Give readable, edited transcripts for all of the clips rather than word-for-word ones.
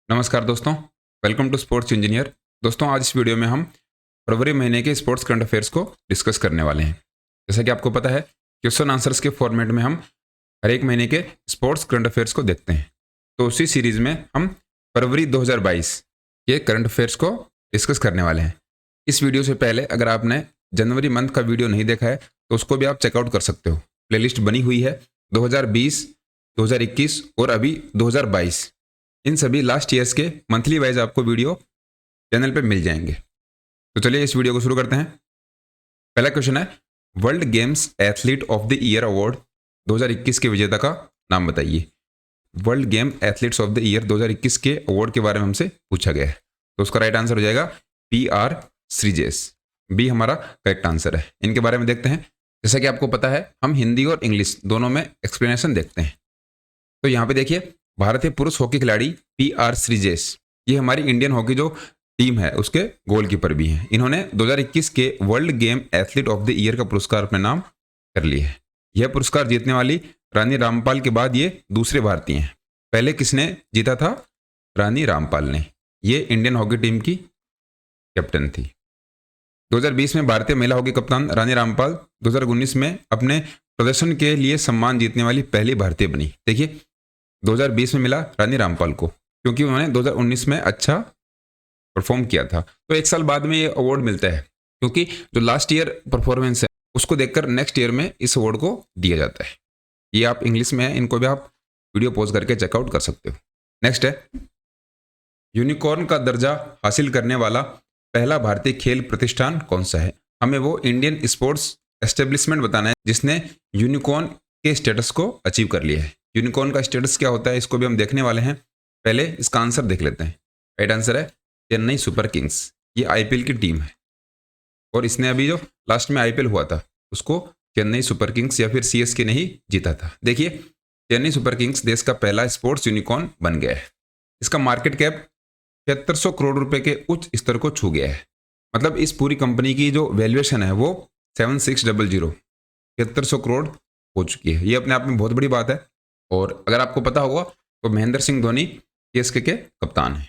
नमस्कार दोस्तों, welcome to sports engineer. दोस्तों, आज इस वीडियो में हम फरवरी महीने के स्पोर्ट्स करंट अफेयर्स को डिस्कस करने वाले हैं। जैसा कि आपको पता है, क्वेश्चन आंसर्स के फॉर्मेट में हम हर एक महीने के स्पोर्ट्स करंट अफेयर्स को देखते हैं। तो उसी सीरीज में हम फरवरी 2022 के करंट अफेयर्स को डिस्कस करने वाले हैं। इस वीडियो से पहले अगर आपने जनवरी मंथ का वीडियो नहीं देखा है तो उसको भी आप चेकआउट कर सकते हो। प्लेलिस्ट बनी हुई है 2020, 2021 और अभी 2022। इन सभी लास्ट ईयर्स के मंथली वाइज आपको वीडियो चैनल पे मिल जाएंगे। तो चलिए इस वीडियो को शुरू करते हैं। पहला क्वेश्चन है, world games athlete of the year award 2021 के विजेता का नाम बताइए। World game athletes of the year 2021 के अवार्ड के बारे में हमसे पूछा गया है, तो उसका राइट आंसर हो जाएगा PR श्रीजेश। बी हमारा करेक्ट आंसर है। इनके बारे में देखते हैं। जैसा कि आपको पता है, हम हिंदी और इंग्लिश दोनों में एक्सप्लेनेशन देखते हैं। तो यहाँ पे देखिए, भारतीय पुरुष हॉकी खिलाड़ी PR श्रीजेश, ये हमारी इंडियन हॉकी जो टीम है उसके गोलकीपर भी हैं। इन्होंने 2021 के world game athlete of the year का पुरस्कार अपने नाम कर लिया है। यह पुरस्कार जीतने वाली रानी रामपाल के बाद ये दूसरे भारतीय हैं। पहले किसने जीता था? रानी रामपाल ने। ये इंडियन हॉकी टीम की कैप्टन थी। 2020 में भारतीय महिला हॉकी कप्तान रानी रामपाल 2019 में अपने प्रदर्शन के लिए सम्मान जीतने वाली पहली भारतीय बनी। देखिए, 2020 में मिला रानी रामपाल को क्योंकि उन्होंने 2019 में अच्छा परफॉर्म किया था। तो एक साल बाद में ये अवार्ड मिलता है क्योंकि जो लास्ट ईयर परफॉर्मेंस है उसको देखकर नेक्स्ट ईयर में इस अवार्ड को दिया जाता है। ये आप इंग्लिश में है, इनको भी आप वीडियो पॉज करके चेकआउट कर सकते हो। नेक्स्ट है, यूनिकॉर्न का दर्जा हासिल करने वाला पहला भारतीय खेल प्रतिष्ठान कौन सा है? हमें वो इंडियन स्पोर्ट्स एस्टेब्लिशमेंट बताना है जिसने यूनिकॉर्न के स्टेटस को अचीव कर लिया है। यूनिकॉर्न का स्टेटस क्या होता है इसको भी हम देखने वाले हैं। पहले इसका आंसर देख लेते हैं। राइट आंसर है चेन्नई सुपर किंग्स। ये IPL की टीम है और इसने अभी जो लास्ट में IPL हुआ था उसको चेन्नई सुपर किंग्स या फिर CSK ने ही जीता था। देखिए, चेन्नई सुपर किंग्स देश का पहला स्पोर्ट्स यूनिकॉर्न बन गया है। इसका मार्केट कैप 7600 करोड़ रुपए के उच्च स्तर को छू गया है। मतलब इस पूरी कंपनी की जो वैल्यूएशन है वो 7600 करोड़ हो चुकी है। ये अपने आप में बहुत बड़ी बात है। और अगर आपको पता होगा तो महेंद्र सिंह धोनी CSK के कप्तान हैं,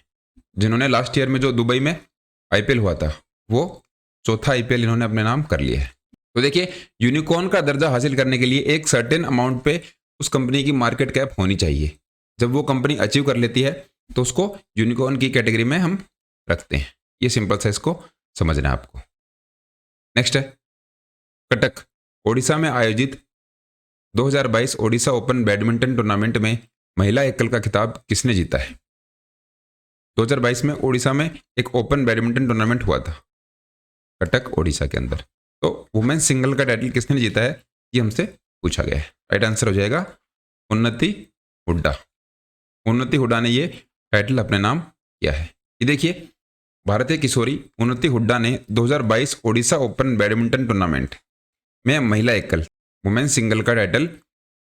जिन्होंने लास्ट ईयर में जो दुबई में IPL हुआ था वो चौथा IPL इन्होंने अपने नाम कर लिया है। तो देखिए, यूनिकॉर्न का दर्जा हासिल करने के लिए एक सर्टेन अमाउंट पे उस कंपनी की मार्केट कैप होनी चाहिए। जब वो कंपनी अचीव कर लेती है तो उसको यूनिकॉर्न की कैटेगरी में हम रखते हैं। ये सिंपल सा इसको समझना है आपको। नेक्स्ट है, कटक ओडिशा में आयोजित 2022 ओडिशा ओपन बैडमिंटन टूर्नामेंट में महिला एकल का खिताब किसने जीता है? 2022 में ओडिशा में एक ओपन बैडमिंटन टूर्नामेंट हुआ था कटक ओडिशा के अंदर। तो वुमेन्स सिंगल का टाइटल किसने जीता है ये हमसे पूछा गया है। राइट आंसर हो जाएगा उन्नति हुड्डा। उन्नति हुड्डा ने ये टाइटल अपने नाम किया है। ये देखिए, भारतीय किशोरी उन्नति हुड्डा ने 2022 ओडिशा ओपन बैडमिंटन टूर्नामेंट में महिला एकल वुमेन्स सिंगल का टाइटल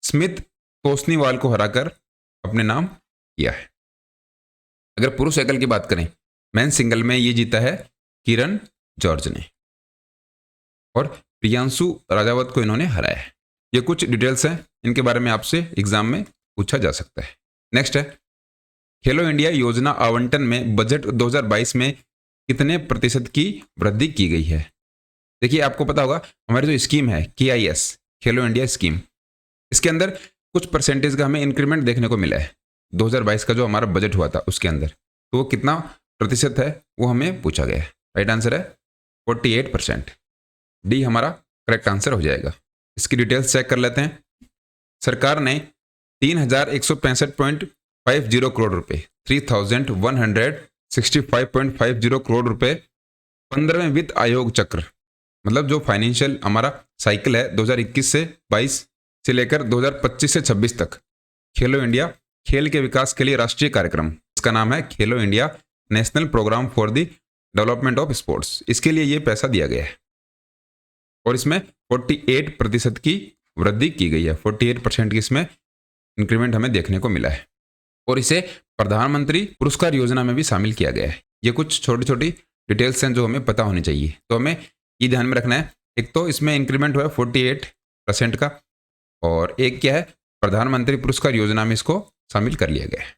स्मिथ तोसनीवाल को हराकर अपने नाम किया है। अगर पुरुष एकल की बात करें, मेन सिंगल में ये जीता है किरण जॉर्ज ने और प्रियांशु राजावत को इन्होंने हराया है। ये कुछ डिटेल्स हैं, इनके बारे में आपसे एग्जाम में पूछा जा सकता है। नेक्स्ट है, खेलो इंडिया योजना आवंटन में बजट 2022 में कितने प्रतिशत की वृद्धि की गई है? देखिए, आपको पता होगा हमारी जो स्कीम है KIS खेलो इंडिया स्कीम, इसके अंदर कुछ परसेंटेज का हमें इंक्रीमेंट देखने को मिला है। 2022 का जो हमारा बजट हुआ था उसके अंदर, तो वो कितना प्रतिशत है वो हमें पूछा गया है। राइट आंसर है 48%। डी हमारा करेक्ट आंसर हो जाएगा। इसकी डिटेल्स चेक कर लेते हैं। सरकार ने 3165.50 करोड़ रुपए 3165.50 करोड़ रुपए 15वें वित्त आयोग चक्र, मतलब जो फाइनेंशियल हमारा साइकिल है 2021 से 22 से लेकर 2025 से 26 तक, खेलो इंडिया खेल के विकास के लिए राष्ट्रीय कार्यक्रम, इसका नाम है Khelo India national programme for the development of sports. इसके लिए ये पैसा दिया गया है और इसमें 48% की वृद्धि की गई है। 48% की इसमें इंक्रीमेंट हमें देखने को मिला है और इसे प्रधानमंत्री पुरस्कार योजना में भी शामिल किया गया है। ये कुछ छोटी छोटी डिटेल्स हैं जो हमें पता होनी चाहिए। तो हमें ये ध्यान में रखना है, एक तो इसमें इंक्रीमेंट हुआ है 48% का, और एक क्या है, प्रधानमंत्री पुरस्कार योजना में इसको शामिल कर लिया गया है।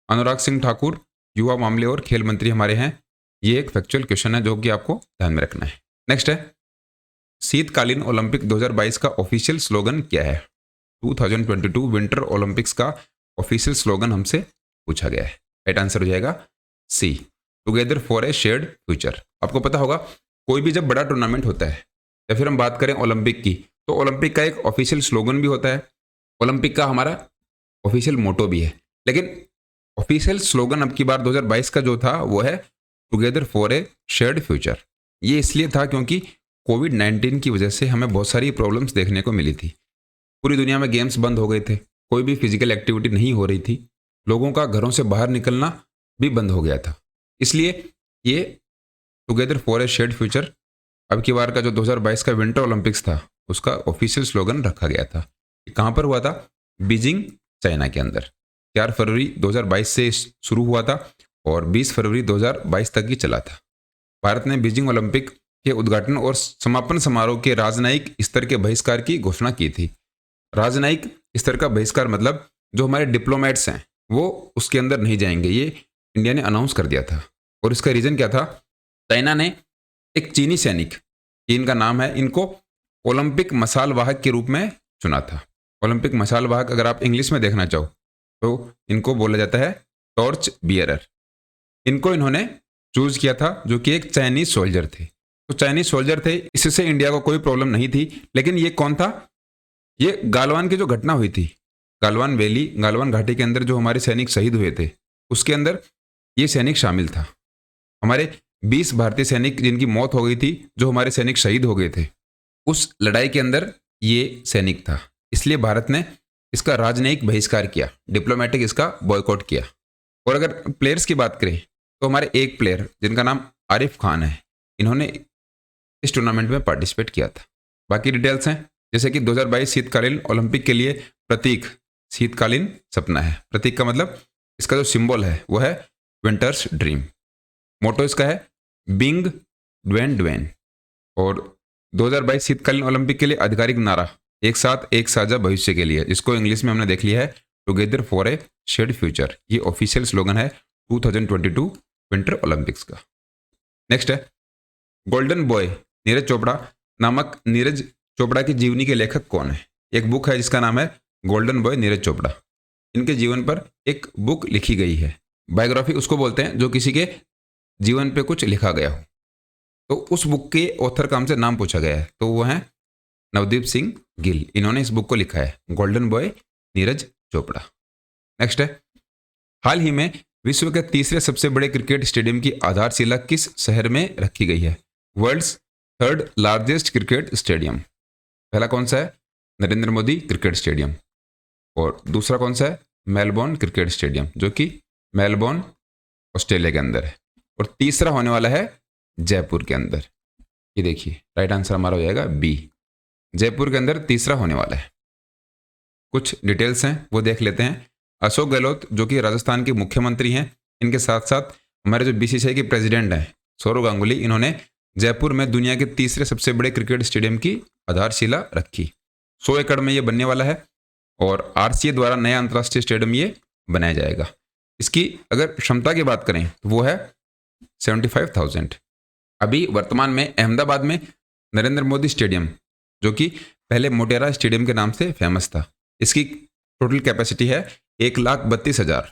अनुराग सिंह ठाकुर युवा मामले और खेल मंत्री हमारे हैं। ये एक फैक्चुअल क्वेश्चन है जो कि आपको ध्यान में रखना है। नेक्स्ट है, शीतकालीन ओलंपिक 2022 का ऑफिशियल स्लोगन क्या है? 2022 विंटर ओलंपिक्स का ऑफिशियल स्लोगन हमसे पूछा गया है। राइट आंसर हो जाएगा C, together for a shared future. आपको पता होगा कोई भी जब बड़ा टूर्नामेंट होता है या फिर हम बात करें ओलंपिक की, तो ओलंपिक का एक ऑफिशियल स्लोगन भी होता है, ओलंपिक का हमारा ऑफिशियल मोटो भी है, लेकिन ऑफिशियल स्लोगन अब की बार 2022 का जो था वो है together for a shared future. ये इसलिए था क्योंकि कोविड-19 की वजह से हमें बहुत सारी प्रॉब्लम्स देखने को मिली थी। पूरी दुनिया में गेम्स बंद हो गए थे, कोई भी फिजिकल एक्टिविटी नहीं हो रही थी, लोगों का घरों से बाहर निकलना भी बंद हो गया था। इसलिए ये together for a shared future अब की बार का जो 2022 का विंटर ओलंपिक्स था उसका ऑफिशियल स्लोगन रखा गया था। ये कहाँ पर हुआ था? बीजिंग, चाइना के अंदर। 4 फरवरी 2022 से शुरू हुआ था और 20 फरवरी 2022 तक ही चला था। भारत ने बीजिंग ओलंपिक के उद्घाटन और समापन समारोह के राजनयिक स्तर के बहिष्कार की घोषणा की थी। राजनयिक स्तर का बहिष्कार मतलब जो हमारे डिप्लोमेट्स हैं वो उसके अंदर नहीं जाएंगे, ये इंडिया ने अनाउंस कर दिया था। और इसका रीजन क्या था? चाइना ने एक चीनी सैनिक, चीन का नाम है, इनको ओलंपिक मशाल वाहक के रूप में चुना था। ओलंपिक मशाल वाहक अगर आप इंग्लिश में देखना चाहो तो इनको बोला जाता है टॉर्च बियरर। इनको इन्होंने चूज किया था जो कि एक चाइनीज सोल्जर थे। तो चाइनीज सोल्जर थे, इससे इंडिया को कोई प्रॉब्लम नहीं थी। लेकिन ये कौन था? ये गालवान की जो घटना हुई थी, गालवान वैली, गालवान घाटी के अंदर जो हमारे सैनिक शहीद हुए थे, उसके अंदर ये सैनिक शामिल था। हमारे 20 भारतीय सैनिक जिनकी मौत हो गई थी, जो हमारे सैनिक शहीद हो गए थे, उस लड़ाई के अंदर ये सैनिक था। इसलिए भारत ने इसका राजनयिक बहिष्कार किया, डिप्लोमेटिक इसका बॉयकॉट किया। और अगर प्लेयर्स की बात करें तो हमारे एक प्लेयर जिनका नाम आरिफ खान है, इन्होंने इस टूर्नामेंट में पार्टिसिपेट किया था। बाकी डिटेल्स हैं जैसे कि 2022 शीतकालीन ओलंपिक के लिए प्रतीक शीतकालीन सपना है। प्रतीक का मतलब इसका जो सिंबल है वो है विंटर्स ड्रीम। मोटो इसका है बिंग ड्वेन ड्वेन। और 2022 शीतकालीन ओलंपिक के लिए आधिकारिक नारा एक साथ एक साझा भविष्य के लिए, इसको इंग्लिश में हमने देख लिया है together for a shared future. ये ऑफिशियल स्लोगन है 2022 विंटर ओलंपिक्स का। नेक्स्ट है, गोल्डन बॉय नीरज चोपड़ा नामक नीरज चोपड़ा की जीवनी के लेखक कौन है? एक बुक है जिसका नाम है गोल्डन बॉय नीरज चोपड़ा। इनके जीवन पर एक बुक लिखी गई है। बायोग्राफी उसको बोलते हैं जो किसी के जीवन पे कुछ लिखा गया हो। तो उस बुक के ऑथर का हमसे नाम पूछा गया है, तो वो है नवदीप सिंह गिल। इन्होंने इस बुक को लिखा है, golden boy Neeraj Chopra. Next है, हाल ही में विश्व के तीसरे सबसे बड़े क्रिकेट स्टेडियम की आधारशिला किस शहर में रखी गई है? World's third largest cricket stadium. पहला कौन सा है? Narendra Modi cricket stadium. और दूसरा कौन सा है? मेलबोर्न क्रिकेट स्टेडियम, जो कि मेलबोर्न ऑस्ट्रेलिया के अंदर है। और तीसरा होने वाला है जयपुर के अंदर। ये देखिए राइट आंसर हमारा हो जाएगा बी, जयपुर के अंदर तीसरा होने वाला है। कुछ डिटेल्स हैं वो देख लेते हैं। अशोक गहलोत जो कि राजस्थान के मुख्यमंत्री हैं, इनके साथ साथ हमारे जो बीसीसीआई के प्रेसिडेंट हैं सौरव गांगुली, इन्होंने जयपुर में दुनिया के तीसरे सबसे बड़े क्रिकेट स्टेडियम की आधारशिला रखी। 100 एकड़ में ये बनने वाला है और आरसीए द्वारा नया अंतर्राष्ट्रीय स्टेडियम ये बनाया जाएगा। इसकी अगर क्षमता की बात करें तो वो है 75,000। अभी वर्तमान में अहमदाबाद में नरेंद्र मोदी स्टेडियम, जो कि पहले मोटेरा स्टेडियम के नाम से फेमस था, इसकी टोटल कैपेसिटी है 1,32,000,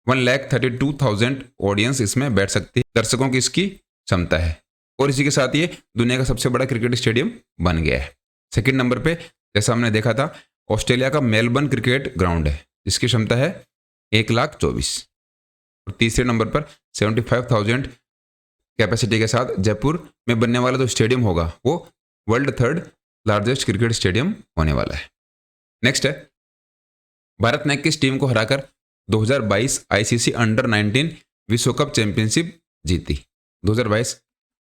1,32,000 ऑडियंस इसमें बैठ सकती है, दर्शकों की इसकी क्षमता है। और इसी के साथ ये दुनिया का सबसे बड़ा क्रिकेट स्टेडियम बन गया है। सेकंड नंबर पे जैसा हमने देखा था ऑस्ट्रेलिया का मेलबर्न क्रिकेट ग्राउंड है, जिसकी क्षमता है 1,24,000। और तीसरे नंबर पर 75,000 कैपेसिटी के साथ जयपुर में बनने वाला जो स्टेडियम होगा वो world third largest cricket stadium होने वाला है। नेक्स्ट है, भारत ने किस टीम को हराकर 2022 आईसीसी अंडर 19 विश्व कप चैंपियनशिप जीती? 2022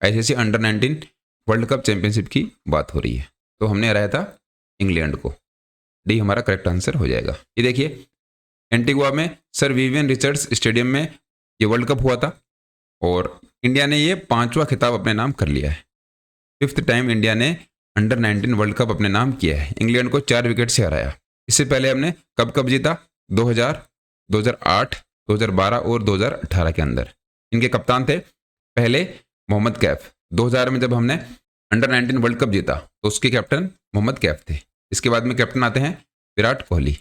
ICC under 19 world cup championship की बात हो रही है, तो हमने हराया था इंग्लैंड को। डी हमारा करेक्ट आंसर हो जाएगा। ये देखिए एंटीगुआ में सर विवियन रिचर्ड्स स्टेडियम में ये वर्ल्ड कप हुआ था और इंडिया ने ये 5वां खिताब अपने नाम कर लिया है। 5th टाइम इंडिया ने अंडर 19 वर्ल्ड कप अपने नाम किया है। इंग्लैंड को 4 विकेट से हराया। इससे पहले हमने कब कब जीता? 2000, 2008, 2012 और 2018 के अंदर। इनके कप्तान थे पहले मोहम्मद कैफ। 2000 में जब हमने अंडर 19 वर्ल्ड कप जीता तो उसके कैप्टन मोहम्मद कैफ थे। इसके बाद में कैप्टन आते हैं विराट कोहली,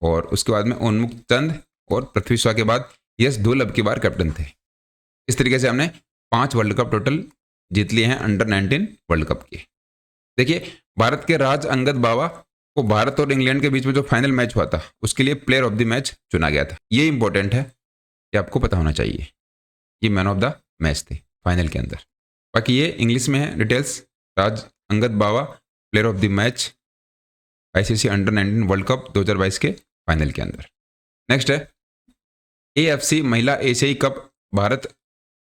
और उसके बाद में उन्मुक्त चंद और पृथ्वी शॉ के बाद यश धूल अब की बार कैप्टन थे। इस तरीके से हमने 5 वर्ल्ड कप टोटल जीत लिए हैं अंडर 19 वर्ल्ड कप के। देखिए, भारत के राज अंगद बावा को भारत और इंग्लैंड के बीच में जो फाइनल मैच हुआ था उसके लिए प्लेयर ऑफ द मैच चुना गया था। ये इंपॉर्टेंट है कि आपको पता होना चाहिए, ये मैन ऑफ द मैच थे फाइनल के अंदर। बाकी ये इंग्लिश में है details. Raj Angad Bawa player of the match ICC under 19 world cup 2022 के फाइनल के अंदर। नेक्स्ट है एएफसी महिला एशियाई कप भारत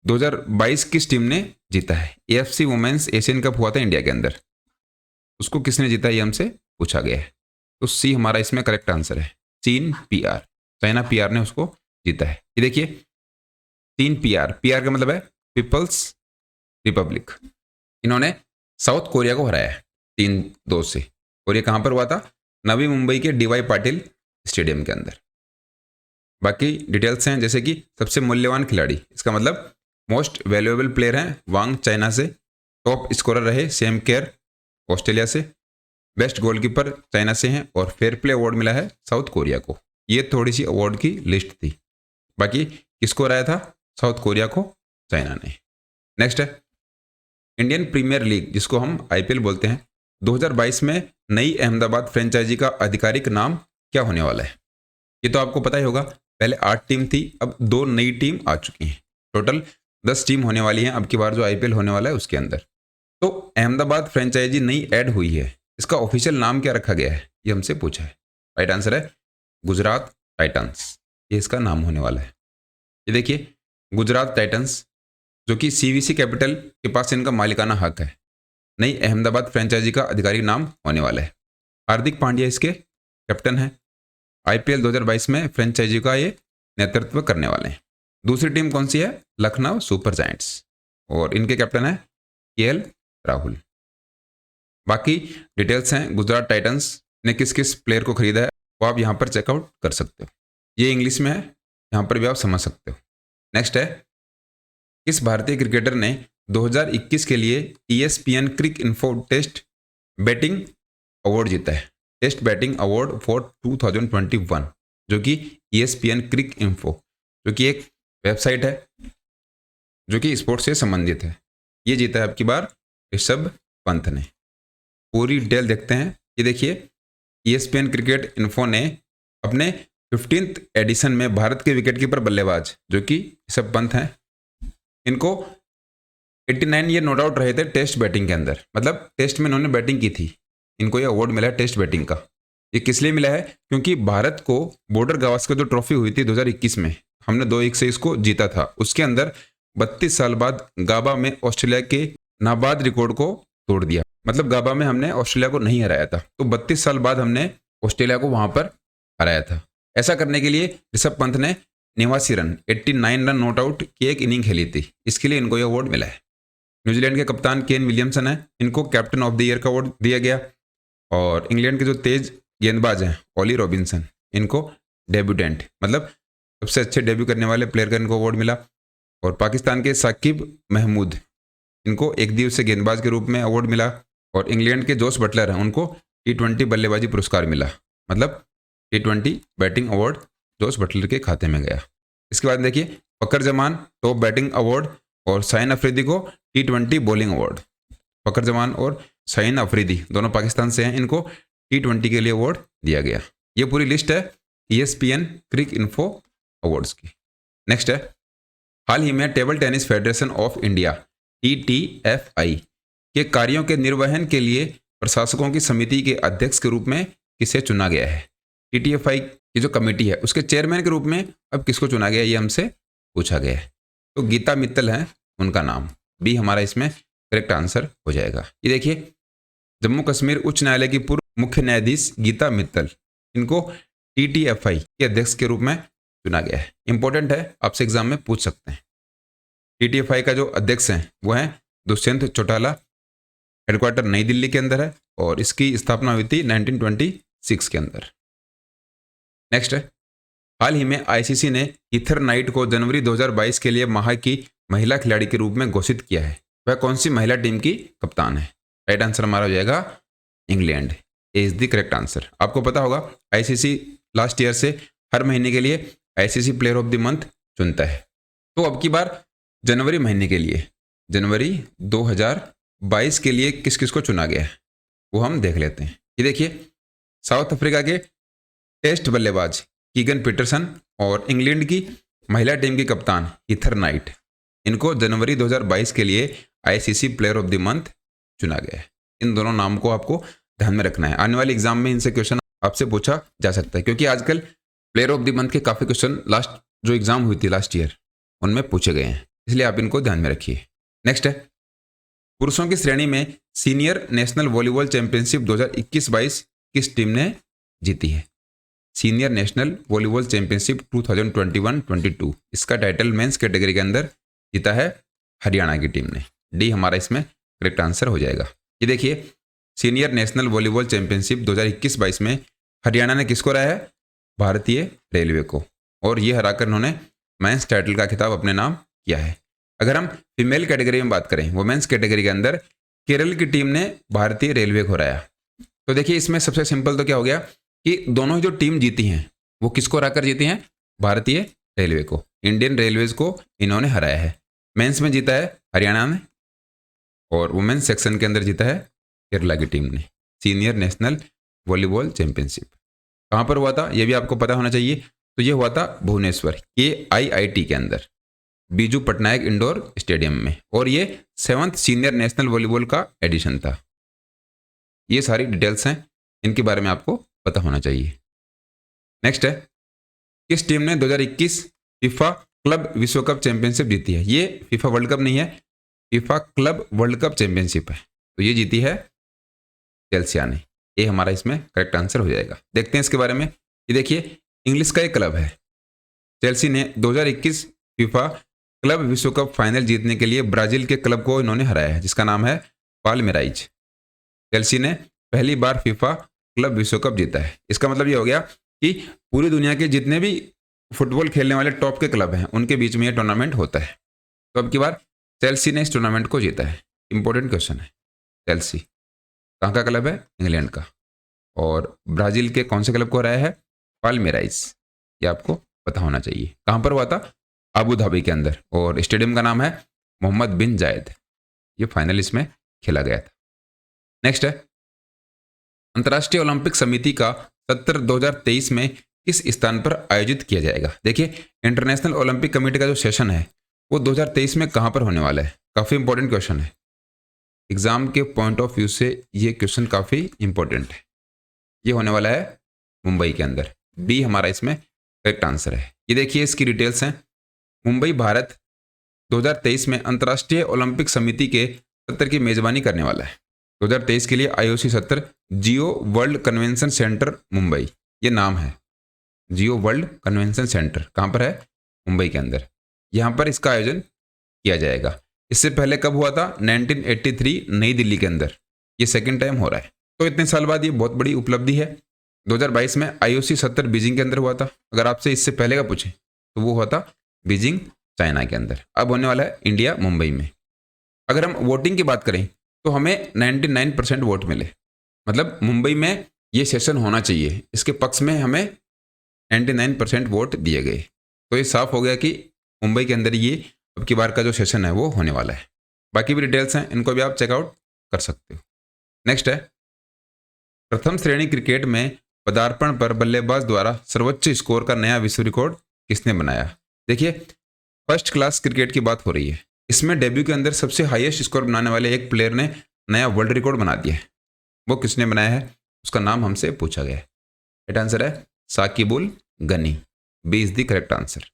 2022 किस टीम ने जीता है? एएफसी वुमेन्स एशियन कप हुआ था इंडिया के अंदर, उसको किसने जीता ये हमसे पूछा गया है। तो सी हमारा इसमें करेक्ट आंसर है, चीन पीआर, चाइना पीआर ने उसको जीता है। ये देखिए चीन पीआर, पीआर का मतलब है पीपल्स रिपब्लिक। इन्होंने साउथ कोरिया को हराया है 3-2 से। और ये कहां पर हुआ था? नवी मुंबई के डीवाई पाटिल स्टेडियम के अंदर। बाकी डिटेल्स हैं जैसे कि सबसे मूल्यवान खिलाड़ी, इसका मतलब मोस्ट वैल्यूएबल प्लेयर हैं वांग चाइना से, टॉप स्कोरर रहे सेम केयर ऑस्ट्रेलिया से, बेस्ट गोलकीपर चाइना से हैं, और फेयर प्ले अवार्ड मिला है साउथ कोरिया को। ये थोड़ी सी अवार्ड की लिस्ट थी। बाकी किसको हराया था? साउथ कोरिया को चाइना ने। नेक्स्ट है इंडियन प्रीमियर लीग, जिसको हम आईपीएल बोलते हैं, 2022 में नई अहमदाबाद फ्रेंचाइजी का आधिकारिक नाम क्या होने वाला है? ये तो आपको पता ही होगा, पहले 8 टीम थी, अब 2 नई टीम आ चुकी हैं। टोटल 10 टीम होने वाली हैं अब की बार जो आईपीएल होने वाला है उसके अंदर। तो अहमदाबाद फ्रेंचाइजी नई ऐड हुई है, इसका ऑफिशियल नाम क्या रखा गया है ये हमसे पूछा है। राइट आंसर है गुजरात टाइटंस, ये इसका नाम होने वाला है। ये देखिए गुजरात टाइटंस, जो कि सीवीसी कैपिटल के पास इनका मालिकाना हक है, नई अहमदाबाद फ्रेंचाइजी का आधिकारिक नाम होने वाला है। हार्दिक पांड्या इसके कैप्टन है। आईपीएल 2022 में फ्रेंचाइजी का ये नेतृत्व करने वाले हैं। दूसरी टीम कौन सी है? लखनऊ सुपर जायंट्स, और इनके कैप्टन है केएल राहुल। बाकी डिटेल्स हैं गुजरात टाइटंस ने किस किस प्लेयर को खरीदा है वो आप यहाँ पर चेकआउट कर सकते हो। ये इंग्लिश में है, यहाँ पर भी आप समझ सकते हो। नेक्स्ट है किस भारतीय क्रिकेटर ने 2021 के लिए ESPN क्रिक इन्फो टेस्ट बैटिंग अवार्ड जीता है? टेस्ट बैटिंग अवार्ड फॉर 2021, जो कि ESPN क्रिक इन्फो, जो कि एक वेबसाइट है जो कि स्पोर्ट्स से संबंधित है, ये जीता है अब की बार ऋषभ पंत ने। पूरी डिटेल देखते हैं। ये देखिए ESPN क्रिकेट इन्फो ने अपने 15th एडिशन में भारत के विकेटकीपर बल्लेबाज जो कि ऋषभ पंत हैं, इनको 89 ये नॉट आउट रहे थे टेस्ट बैटिंग के अंदर, मतलब टेस्ट में इन्होंने बैटिंग की थी, इनको ये अवार्ड मिला है टेस्ट बैटिंग का। ये किस लिए मिला है? क्योंकि भारत को बॉर्डर गावस्कर जो ट्रॉफी हुई थी 2021 में, हमने 2-1 से इसको जीता था। उसके अंदर 32 साल बाद गाबा में ऑस्ट्रेलिया के नाबाद रिकॉर्ड को तोड़ दिया, मतलब गाबा में हमने ऑस्ट्रेलिया को नहीं हराया था, तो 32 साल बाद हमने ऑस्ट्रेलिया को वहां पर हराया था। ऐसा करने के लिए ऋषभ पंत ने 89 रन 89 रन नॉट आउट की एक इनिंग खेली थी, इसके लिए इनको यह अवार्ड मिला है। न्यूजीलैंड के कप्तान केन विलियमसन है, इनको कैप्टन ऑफ द ईयर का अवार्ड दिया गया। और इंग्लैंड के जो तेज गेंदबाज हैं ओली रॉबिन्सन, इनको डेब्यूटेंट मतलब सबसे अच्छे डेब्यू करने वाले प्लेयर का इनको अवार्ड मिला। और पाकिस्तान के साकिब महमूद, इनको एक दिवसीय गेंदबाज के रूप में अवार्ड मिला। और इंग्लैंड के जोश बटलर हैं, उनको T20 बल्लेबाजी पुरस्कार मिला, मतलब T20 बैटिंग अवार्ड जोश बटलर के खाते में गया। इसके बाद देखिए फकर जमान टॉप बैटिंग अवार्ड, और शाहीन अफरीदी को T20 बॉलिंग अवार्ड। फकर जमान और शाहीन अफरीदी दोनों पाकिस्तान से हैं, इनको T20 के लिए अवार्ड दिया गया। ये पूरी लिस्ट है ESPN क्रिक इन्फो अवार्ड्स की। नेक्स्ट है हाल ही में table tennis federation of India TTFI के कार्यों के निर्वहन के लिए प्रशासकों की समिति के अध्यक्ष के रूप में किसे चुना गया है? TTFI की जो कमेटी है उसके चेयरमैन के रूप में अब किसको चुना गया ये हमसे पूछा गया है। तो गीता मित्तल है उनका नाम, बी हमारा इसमें करेक्ट आंसर हो जाएगा। ये देखिए जम्मू कश्मीर उच्च न्यायालय की पूर्व मुख्य न्यायाधीश गीता मित्तल, इनको TTFI के अध्यक्ष के रूप में चुना गया है। इंपॉर्टेंट है, आपसे एग्जाम में पूछ सकते हैं। TTFI का जो अध्यक्ष हैं वो हैं दुष्यंत चौटाला, हेडक्वार्टर नई दिल्ली के अंदर है, और इसकी स्थापना हुई थी 1926 के अंदर। नेक्स्ट है हाल ही में आईसीसी ने हीथर नाइट को जनवरी 2022 के लिए माह की महिला खिलाड़ी के रूप में घोषित किया है। वह कौन सी महिला टीम की कप्तान है? राइट आंसर हमारा हो जाएगा England is the correct answer. आपको पता होगा आईसीसी लास्ट ईयर से हर महीने के लिए ICC player of the month चुनता है। तो अब की बार जनवरी महीने के लिए, जनवरी 2022 के लिए किस किस को चुना गया है वो हम देख लेते हैं। ये देखिए, साउथ अफ्रीका के टेस्ट बल्लेबाज कीगन पीटरसन और इंग्लैंड की महिला टीम की कप्तान हीथर नाइट, इनको जनवरी 2022 के लिए ICC player of the month चुना गया है। इन दोनों नाम को आपको ध्यान में रखना है। आने वाले एग्जाम में इनसे क्वेश्चन आपसे पूछा जा सकता है, क्योंकि आजकल प्लेयर ऑफ द मंथ के काफ़ी क्वेश्चन लास्ट जो एग्जाम हुई थी लास्ट ईयर उनमें पूछे गए हैं, इसलिए आप इनको ध्यान में रखिए। नेक्स्ट है, पुरुषों की श्रेणी में सीनियर नेशनल वॉलीबॉल चैंपियनशिप 2021-22 किस टीम ने जीती है? सीनियर नेशनल वॉलीबॉल चैंपियनशिप 2021-22, इसका टाइटल मेंस कैटेगरी के अंदर जीता है हरियाणा की टीम ने। डी हमारा इसमें करेक्ट आंसर हो जाएगा। ये देखिए, सीनियर नेशनल वॉलीबॉल चैंपियनशिप 2021-22 में हरियाणा ने किसको हराया है? भारतीय रेलवे को, और ये हराकर उन्होंने मेंस टाइटल का खिताब अपने नाम किया है। अगर हम फीमेल कैटेगरी में बात करें, वुमेन्स कैटेगरी के अंदर केरल की टीम ने भारतीय रेलवे को हराया। तो देखिए, इसमें सबसे सिंपल तो क्या हो गया कि दोनों जो टीम जीती हैं वो किसको हराकर जीती हैं? भारतीय रेलवे को, इंडियन रेलवेज को इन्होंने हराया है। मेंस में जीता है हरियाणा ने, और वुमेन्स सेक्शन के अंदर जीता है केरला की टीम ने सीनियर नेशनल वॉलीबॉल चैंपियनशिप। कहाँ पर हुआ था ये भी आपको पता होना चाहिए। तो ये हुआ था भुवनेश्वर KIIT के अंदर, बीजू पटनायक इंडोर स्टेडियम में, और ये 7th सीनियर नेशनल वॉलीबॉल का एडिशन था। ये सारी डिटेल्स हैं, इनके बारे में आपको पता होना चाहिए। नेक्स्ट है, किस टीम ने 2021 फीफा क्लब विश्व कप चैंपियनशिप जीती है? ये फीफा वर्ल्ड कप नहीं है, FIFA club world cup championship है। तो ये जीती है चेल्सिया ने। ये हमारा इसमें करेक्ट आंसर हो जाएगा। देखते हैं इसके बारे में। ये देखिए, इंग्लिश का एक क्लब है। चेल्सी ने 2021 फीफा क्लब विश्व कप फाइनल जीतने के लिए ब्राजील के क्लब को इन्होंने हराया है, जिसका नाम है पाल्मेराइज। चेल्सी ने पहली बार फीफा क्लब विश्व कप जीता है। इसका मतलब ये हो गया कि पूरी दुनिया के जितने भी फुटबॉल खेलने वाले टॉप के क्लब हैं उनके बीच में ये टूर्नामेंट होता है। तो अब की बार चेल्सी ने इस टूर्नामेंट को जीता है। इंपॉर्टेंट क्वेश्चन है। चेल्सी कहाँ का क्लब है? इंग्लैंड का। और ब्राजील के कौन से क्लब को हराया है? पाल्मेराइज। ये आपको पता होना चाहिए। कहाँ पर हुआ था? अबू धाबी के अंदर, और स्टेडियम का नाम है मोहम्मद बिन जायद। ये फाइनल इसमें खेला गया था। नेक्स्ट है, अंतर्राष्ट्रीय ओलंपिक समिति का सत्र 2023 में किस स्थान पर आयोजित किया जाएगा? देखिए, इंटरनेशनल ओलंपिक कमेटी का जो सेशन है वो 2023 में कहाँ पर होने वाला है? काफ़ी इंपॉर्टेंट क्वेश्चन है। एग्जाम के पॉइंट ऑफ व्यू से ये क्वेश्चन काफ़ी इंपॉर्टेंट है। ये होने वाला है मुंबई के अंदर। बी हमारा इसमें करेक्ट आंसर है। ये देखिए, इसकी डिटेल्स हैं। मुंबई भारत 2023 में अंतर्राष्ट्रीय ओलंपिक समिति के सत्र की मेजबानी करने वाला है। 2023 के लिए IOC सत्र जियो वर्ल्ड कन्वेंशन सेंटर मुंबई, ये नाम है। जियो वर्ल्ड कन्वेंशन सेंटर कहाँ पर है? मुंबई के अंदर। यहाँ पर इसका आयोजन किया जाएगा। इससे पहले कब हुआ था? 1983 नई दिल्ली के अंदर। ये सेकेंड टाइम हो रहा है। तो इतने साल बाद ये बहुत बड़ी उपलब्धि है। 2022 में IOC सत्र बीजिंग के अंदर हुआ था। अगर आपसे इससे पहले का पूछे तो वो हुआ था बीजिंग चाइना के अंदर। अब होने वाला है इंडिया मुंबई में। अगर हम वोटिंग की बात करें तो हमें 99% वोट मिले, मतलब मुंबई में ये सेशन होना चाहिए, इसके पक्ष में हमें 99% वोट दिए गए। तो ये साफ हो गया कि मुंबई के अंदर ये अब की बार का जो सेशन है वो होने वाला है। बाकी भी डिटेल्स हैं, इनको भी आप चेकआउट कर सकते हो। नेक्स्ट है, प्रथम श्रेणी क्रिकेट में पदार्पण पर बल्लेबाज द्वारा सर्वोच्च स्कोर का नया विश्व रिकॉर्ड किसने बनाया? देखिए, फर्स्ट क्लास क्रिकेट की बात हो रही है। इसमें डेब्यू के अंदर सबसे हाईएस्ट स्कोर बनाने वाले एक प्लेयर ने नया वर्ल्ड रिकॉर्ड बना दिया है। वो किसने बनाया है? उसका नाम हमसे पूछा गया है। राइट आंसर है Saqibul Gani. B is the correct answer.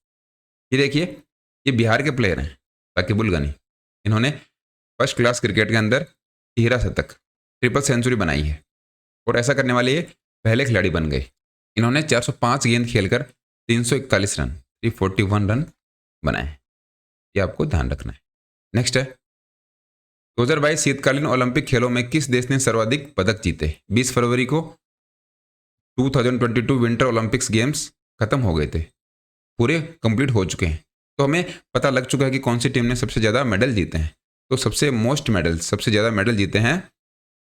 ये देखिए, ये बिहार के प्लेयर हैं साकिबुल गनी। इन्होंने फर्स्ट क्लास क्रिकेट के अंदर 13 शतक, ट्रिपल सेंचुरी बनाई है, और ऐसा करने वाले ये पहले खिलाड़ी बन गए। इन्होंने 405 गेंद खेलकर 341 रन, 341 रन बनाए। ये आपको ध्यान रखना है। नेक्स्ट है, 2022 शीतकालीन ओलंपिक खेलों में किस देश ने सर्वाधिक पदक जीते? 20 फरवरी को 2022 विंटर ओलंपिक्स गेम्स ख़त्म हो गए थे, पूरे कंप्लीट हो चुके हैं। तो हमें पता लग चुका है कि कौन सी टीम ने सबसे ज़्यादा मेडल जीते हैं। तो सबसे ज़्यादा मेडल जीते हैं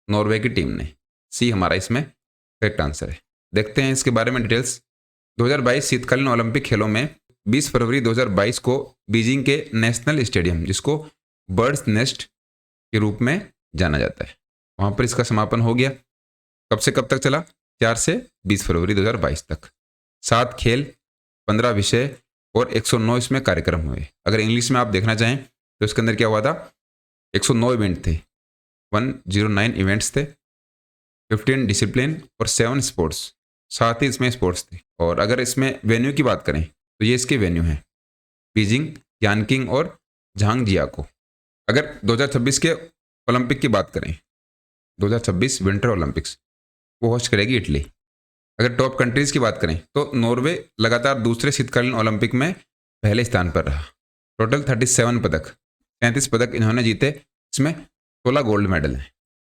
नॉर्वे की टीम ने। सी हमारा इसमें करेक्ट आंसर है। देखते हैं इसके बारे में डिटेल्स। 2022 शीतकालीन ओलंपिक खेलों में 20 फरवरी 2022 को बीजिंग के नेशनल स्टेडियम, जिसको बर्ड्स नेस्ट के रूप में जाना जाता है, वहाँ पर इसका समापन हो गया। कब से कब तक चला? 4 से 20 फरवरी 2022 तक। 7 खेल, 15 विषय और 109 इसमें कार्यक्रम हुए। अगर इंग्लिश में आप देखना चाहें तो इसके अंदर क्या हुआ था? 109 इवेंट थे, 109 इवेंट्स थे, 15 डिसिप्लिन और 7 स्पोर्ट्स, 7 ही इसमें स्पोर्ट्स थे। और अगर इसमें वेन्यू की बात करें तो ये इसके वेन्यू हैं, बीजिंग, यानकिंग और झांगजियाको। अगर 2026 के ओलंपिक की बात करें, 2026 विंटर ओलंपिक्स, वो होस्ट करेगी इटली। अगर टॉप कंट्रीज़ की बात करें तो नॉर्वे लगातार दूसरे शीतकालीन ओलंपिक में पहले स्थान पर रहा। टोटल 37 पदक, 33 पदक इन्होंने जीते, इसमें 16 गोल्ड मेडल हैं।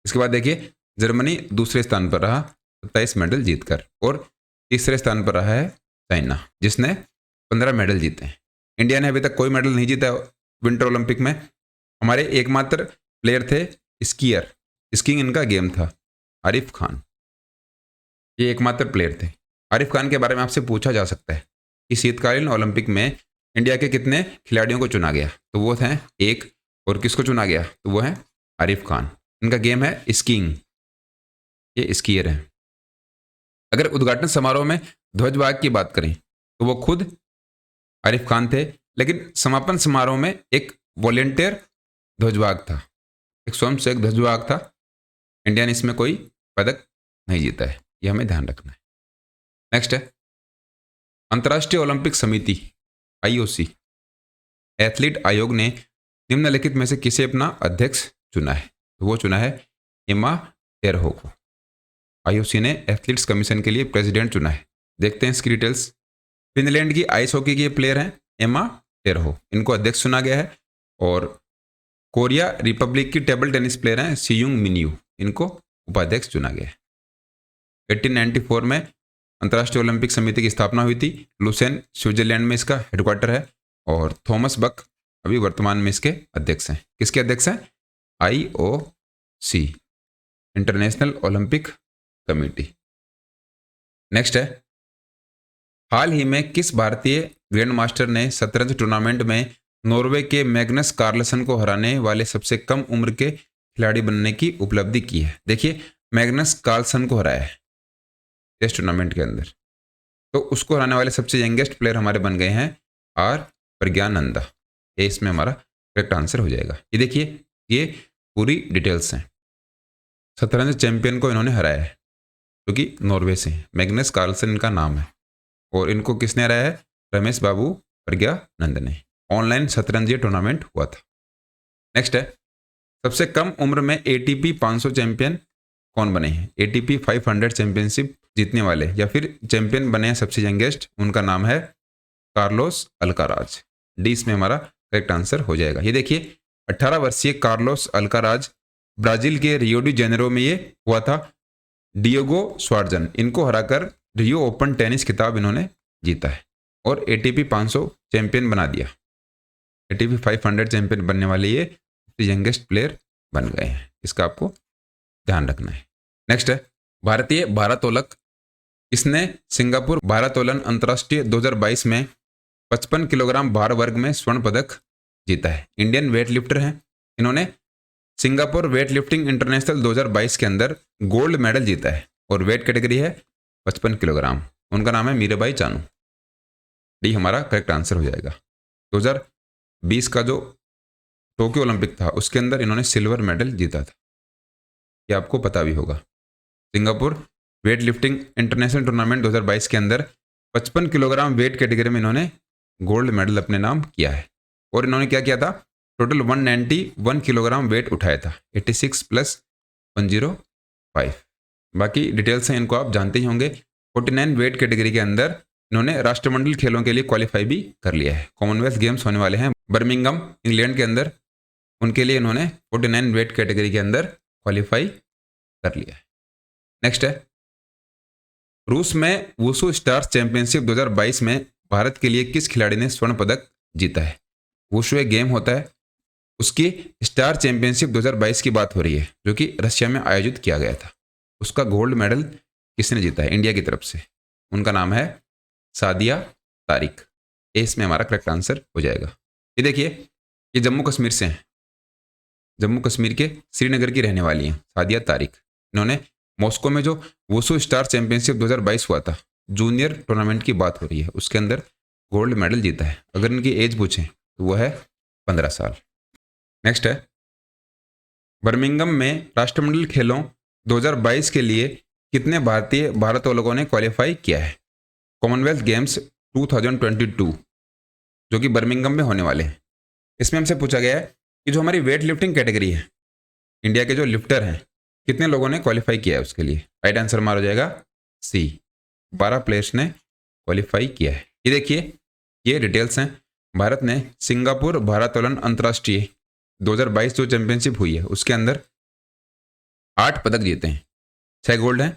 इसके बाद देखिए जर्मनी दूसरे स्थान पर रहा 27 मेडल जीतकर, और तीसरे स्थान पर रहा है चाइना, जिसने 15 मेडल जीते हैं। इंडिया ने अभी तक कोई मेडल नहीं जीता विंटर ओलंपिक में। हमारे एकमात्र प्लेयर थे स्कीयर, स्कीइंग इनका गेम था, आरिफ खान, ये एकमात्र प्लेयर थे। आरिफ खान के बारे में आपसे पूछा जा सकता है कि शीतकालीन ओलंपिक में इंडिया के कितने खिलाड़ियों को चुना गया, तो वो थे 1, और किसको चुना गया? तो वो है आरिफ खान। इनका गेम है स्कीइंग, ये स्कीयर है। अगर उद्घाटन समारोह में ध्वजवाहक की बात करें तो वो खुद आरिफ खान थे, लेकिन समापन समारोह में एक वॉलेंटियर ध्वजवाहक था, एक स्वयंसेवक ध्वजवाहक था। इंडिया ने इसमें कोई पदक नहीं जीता है, यह हमें ध्यान रखना है। नेक्स्ट है अंतर्राष्ट्रीय ओलंपिक समिति IOC, एथलीट आयोग ने निम्नलिखित में से किसे अपना अध्यक्ष चुना है? तो वो चुना है एमा टेरहो को। IOC ने एथलीट्स कमीशन के लिए प्रेसिडेंट चुना है। देखते हैं इसकी डिटेल्स। फिनलैंड की आइस हॉकी की प्लेयर हैं एमा टेरहो, इनको अध्यक्ष चुना गया है। और कोरिया रिपब्लिक की टेबल टेनिस प्लेयर हैं सियुंग मिन्यू, इनको उपाध्यक्ष चुना गया है। 1894 में अंतर्राष्ट्रीय ओलंपिक समिति की स्थापना हुई थी। लुसेन स्विट्जरलैंड में इसका हेडक्वार्टर है, और थॉमस बक अभी वर्तमान में इसके अध्यक्ष हैं। किसके अध्यक्ष हैं? IOC, international Olympic committee. Next है हाल ही में किस भारतीय ग्रैंड मास्टर ने शतरंज टूर्नामेंट में नॉर्वे के मैग्नस कार्लसन को हराने वाले सबसे कम उम्र के खिलाड़ी बनने की उपलब्धि की है? देखिए मैग्नस कार्लसन को हराया है इस टूर्नामेंट के अंदर, तो उसको हराने वाले सबसे यंगेस्ट प्लेयर हमारे बन गए हैं R प्रज्ञानंदा। ये इसमें हमारा करेक्ट आंसर हो जाएगा। ये देखिए ये पूरी डिटेल्स हैं। शतरंज चैंपियन को इन्होंने हराया है क्योंकि नॉर्वे से मैग्नस कार्लसन इनका नाम है, और इनको किसने हराया है? रमेश बाबू प्रज्ञानंद ने। ऑनलाइन शतरंज टूर्नामेंट हुआ था। नेक्स्ट है सबसे कम उम्र में ATP 500 चैंपियन कौन बने हैं? ATP 500 चैंपियनशिप जीतने वाले या फिर चैंपियन बने हैं सबसे यंगेस्ट, उनका नाम है कार्लोस अल्काराज। डी इसमें हमारा करेक्ट आंसर हो जाएगा। ये देखिए 18 वर्षीय कार्लोस अल्काराज ब्राजील के रियो डी जेनेरो में ये हुआ था। डिएगो स्वार्जन इनको हराकर रियो ओपन टेनिस खिताब इन्होंने जीता है और ATP 500 चैंपियन बना दिया। ATP 500 चैंपियन बनने वाले ये यंगेस्ट प्लेयर बन गए हैं, इसका आपको ध्यान रखना है। नेक्स्ट है भारतीय भारोत्तोलक, इसने सिंगापुर भारोत्तोलन अंतर्राष्ट्रीय 2022 में 55 किलोग्राम भार वर्ग में स्वर्ण पदक जीता है। इंडियन वेट लिफ्टर हैं, इन्होंने सिंगापुर वेट लिफ्टिंग इंटरनेशनल 2022 के अंदर गोल्ड मेडल जीता है और वेट कैटेगरी है 55 किलोग्राम। उनका नाम है मीराबाई चानू। डी हमारा करेक्ट आंसर हो जाएगा। 2020 का जो टोक्यो ओलंपिक था उसके अंदर इन्होंने सिल्वर मेडल जीता था, ये आपको पता भी होगा। Singapore weight lifting international tournament 2022 के अंदर 55 किलोग्राम वेट कैटेगरी में इन्होंने गोल्ड मेडल अपने नाम किया है। और इन्होंने क्या किया था? टोटल 191 किलोग्राम वेट उठाया था, 86 + 105। बाकी डिटेल्स हैं, इनको आप जानते ही होंगे। 49 वेट कैटेगरी के अंदर इन्होंने राष्ट्रमंडल खेलों के लिए क्वालिफाई भी कर लिया है। कॉमनवेल्थ गेम्स होने वाले हैं बर्मिंघम इंग्लैंड के अंदर, उनके लिए इन्होंने 49 वेट कैटेगरी के अंदर क्वालिफाई कर लिया है। नेक्स्ट है रूस में वुशु स्टार्स चैंपियनशिप 2022 में भारत के लिए किस खिलाड़ी ने स्वर्ण पदक जीता है? वुशु एक गेम होता है, उसकी स्टार चैंपियनशिप 2022 की बात हो रही है जो कि रशिया में आयोजित किया गया था। उसका गोल्ड मेडल किसने जीता है इंडिया की तरफ से? उनका नाम है सादिया तारिक। इसमें हमारा करेक्ट आंसर हो जाएगा। ये देखिए, ये जम्मू कश्मीर से हैं, जम्मू कश्मीर के श्रीनगर की रहने वाली हैं सादिया तारिक। इन्होंने मॉस्को में जो वुशु स्टार चैंपियनशिप 2022 हुआ था, जूनियर टूर्नामेंट की बात हो रही है, उसके अंदर गोल्ड मेडल जीता है। अगर इनकी एज पूछें तो वो है 15 साल। नेक्स्ट है, बर्मिंघम में राष्ट्रमंडल खेलों 2022 के लिए कितने भारतीय भारोत्तोलकों ने क्वालिफाई किया है? कॉमनवेल्थ गेम्स 2022 जो कि बर्मिंघम में होने वाले हैं। इसमें हमसे पूछा गया है कि जो हमारी वेट लिफ्टिंग कैटेगरी है, इंडिया के जो लिफ्टर हैं, कितने लोगों ने क्वालिफाई किया है उसके लिए? राइट आंसर हमारा हो जाएगा सी, 12 प्लेयर्स ने क्वालिफाई किया है। ये देखिए, ये डिटेल्स हैं। भारत ने सिंगापुर भारोत्तोलन अंतर्राष्ट्रीय 2022 जो चैंपियनशिप हुई है उसके अंदर 8 पदक जीते हैं। 6 गोल्ड हैं,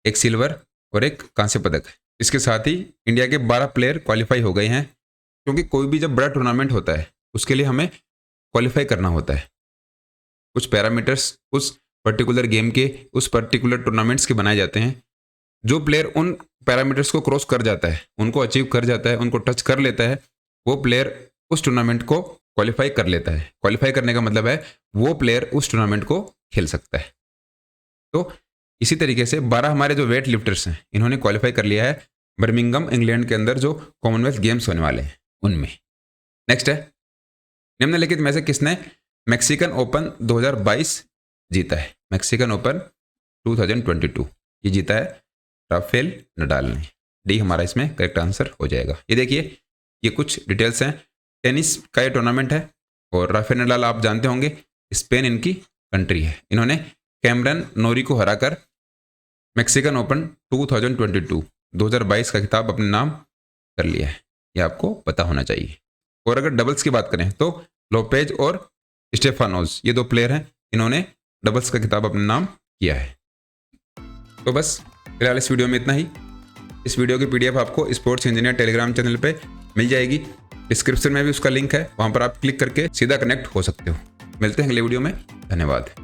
1 सिल्वर और 1 कांस्य पदक है। इसके साथ ही इंडिया के 12 प्लेयर क्वालिफाई हो गए हैं, क्योंकि कोई भी जब बड़ा टूर्नामेंट होता है उसके लिए हमें क्वालिफाई करना होता है। कुछ पैरामीटर्स उस पर्टिकुलर गेम के, उस पर्टिकुलर टूर्नामेंट्स के बनाए जाते हैं। जो प्लेयर उन पैरामीटर्स को क्रॉस कर जाता है, उनको अचीव कर जाता है, उनको टच कर लेता है, वो प्लेयर उस टूर्नामेंट को क्वालिफाई कर लेता है। क्वालिफाई करने का मतलब है वो प्लेयर उस टूर्नामेंट को खेल सकता है। तो इसी तरीके से 12 हमारे जो वेट लिफ्टर्स हैं, इन्होंने क्वालिफाई कर लिया है बर्मिंघम इंग्लैंड के अंदर जो कॉमनवेल्थ गेम्स होने वाले हैं उनमें। नेक्स्ट है, निम्नलिखित में से किसने मैक्सिकन ओपन 2022 जीता है? मैक्सिकन ओपन 2022 ये जीता है राफेल नडाल ने। डी हमारा इसमें करेक्ट आंसर हो जाएगा। ये देखिए, ये कुछ डिटेल्स हैं। टेनिस का ये टूर्नामेंट है और राफेल नडाल आप जानते होंगे, स्पेन इनकी कंट्री है। इन्होंने कैमरन नोरी को हराकर मैक्सिकन ओपन 2022 का खिताब अपने नाम कर लिया है। ये आपको पता होना चाहिए। और अगर डबल्स की बात करें तो लोपेज और स्टेफानोज, ये 2 प्लेयर हैं, इन्होंने डबल्स का खिताब अपने नाम किया है। तो बस फिलहाल इस वीडियो में इतना ही। इस वीडियो की PDF आपको स्पोर्ट्स इंजीनियर टेलीग्राम चैनल पे मिल जाएगी। डिस्क्रिप्शन में भी उसका लिंक है, वहाँ पर आप क्लिक करके सीधा कनेक्ट हो सकते हो। मिलते हैं अगले वीडियो में। धन्यवाद।